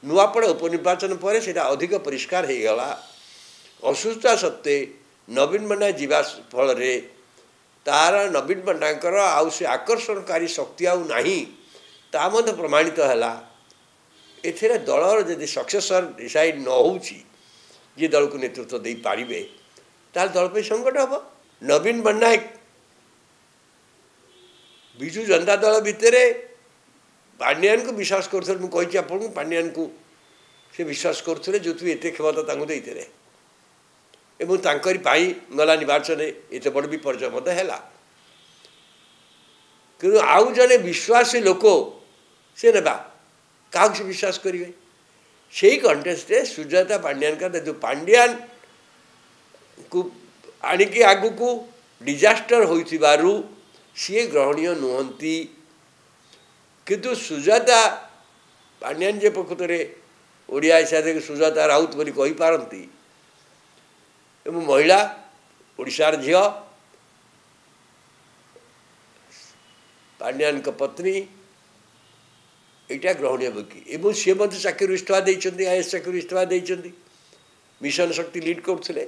नुआपड़ा उपनिर्वाचन पर से अधिक परिष्कार हो गला असुस्था सत्वे नवीन पट्टनायक जीवा फल तार नवीन पट्टनायकर आउ से आकर्षणकारी शक्ति आउ नहीं ता मध्य प्रमाणित है एथिरे दलर जदि सक्सेसर डिसाइड न होउची ये दल को नेतृत्व दे पारिबे ताल दल पे संकट हम नवीन पट्टनायक विजु जनता दल भितर पांड्यान को विश्वास करते आपको पांड्यान को से विश्वास करते जो तु एत क्षमता देते गला निर्वाचन एत बड़ विपर्य मत है कि आउ जने विश्वासी लोक से ना क्या विश्वास करेंगे से कंटेस्ट सुजाता पांड्यान का जो पांड्यान को आणिकी आगु को डिजास्टर हो सी ग्रहणीय नुहति किंतु सुजाता पांड्यान जे प्रकृत ओडिया हिसाब से सुजाता राउत बोली कही पारती एवं महिला ओडिशार झील पांड्यान का पत्नी यहाँ ग्रहणीय बोकी एवं सी मत चाकरी इस्तीफा देते आईएएस चाकरी इस्तीफा देते मिशन शक्ति लीड करते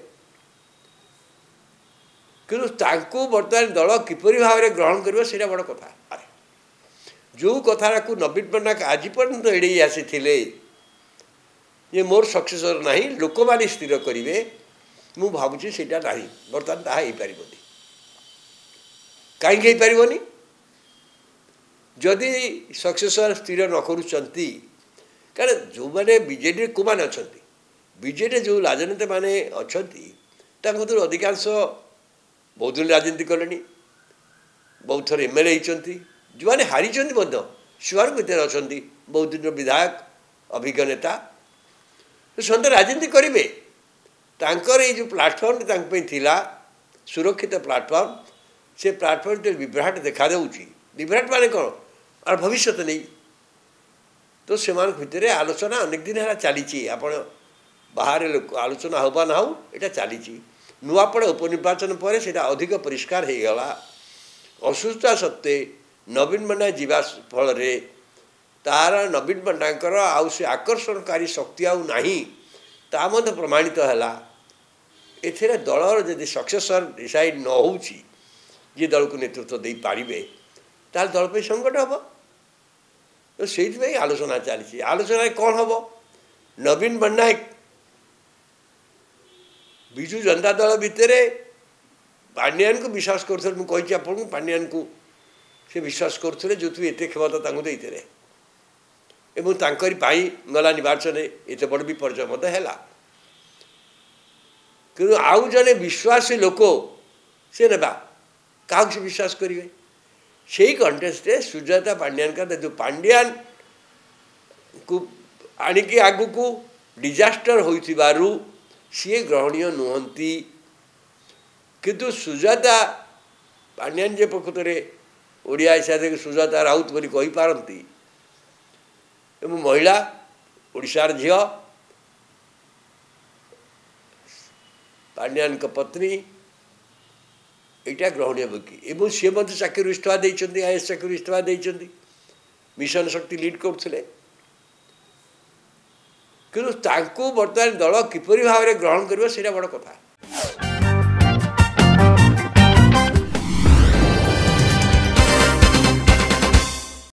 कि बर्तमान दल किपरि भाव में ग्रहण कर बड़ कथा जो कथा को नवीन पट्टनायक आज पर्यंत एड़े आसी ये मोर सक्सेसर ना लोक मैंने स्थिर करेंगे मु भावुँ से ना बर्तमान ताहा हो पार कहीं पारनि जदि सक्सेसर स्थिर न करुँच कारण जो मैंने बीजेडी को मैंने अच्छा बीजेडी जो राजनीति मैंने अच्छा अधिकांश बहुत दिन राजनीति कले बहुत थर एमएलए होती जो मैंने हारी शिवर भर अच्छा बहुत दिन विधायक अभिज्ञ नेता तो सत राजनीति करेंगे तांकर ये जो प्लाटफर्म थिला सुरक्षित प्लाटफर्म से प्लाटफर्म विभ्राट देखा विभ्राट माने कौन और भविष्य नहीं तो से भितर आलोचना अनेक दिन है चली आप बाहर लोक आलोचना होबा ना हो यहाँ चली नुआपड़ा उपनिर्वाचन पर से अधिक परिष्कार हो गला असुस्था सत्वे नवीन पट्टनायक जीवा फल तार नवीन पट्टनायकर आउ से आकर्षणकारी शक्ति आउ नहीं ता मध्य प्रमाणित है एथिरे दलर जदि सक्सेसर डिसाइड न होउची ये दल को नेतृत्व दे पारिबे ताल दल पे संकट हम तो से आलोचना चली आलोचना कौन हम नवीन पट्टनायक विजु जनता दल भितर पांड्यान को विश्वास करते आपको पांड्यान को से विश्वास करते जो तु एत क्षमता देते गला निर्वाचन एत बड़ विपर्य मत है कि आउ जने विश्वासी लोक से ना क्या विश्वास करेंगे से कंटेस्ट सुजाता पांड्यान का जो पांड्यान को आणिकी आगु को डिजास्टर हो सी ग्रहणीय नुहति किंतु सुजाता पांड्यान जे प्रकृत ओडिया हिसाब से सुजाता राउत बोली कही पारती एवं महिला ओडिशार झील पांड्यान का पत्नी यहाँ ग्रहणीय बोकी एवं सी मत चाकरी इस्तीफा देते आईएएस चाकरी इस्तीफा देते मिशन शक्ति लीड करते कि बर्तमान दल किपरि भाव में ग्रहण कर बड़ कथा।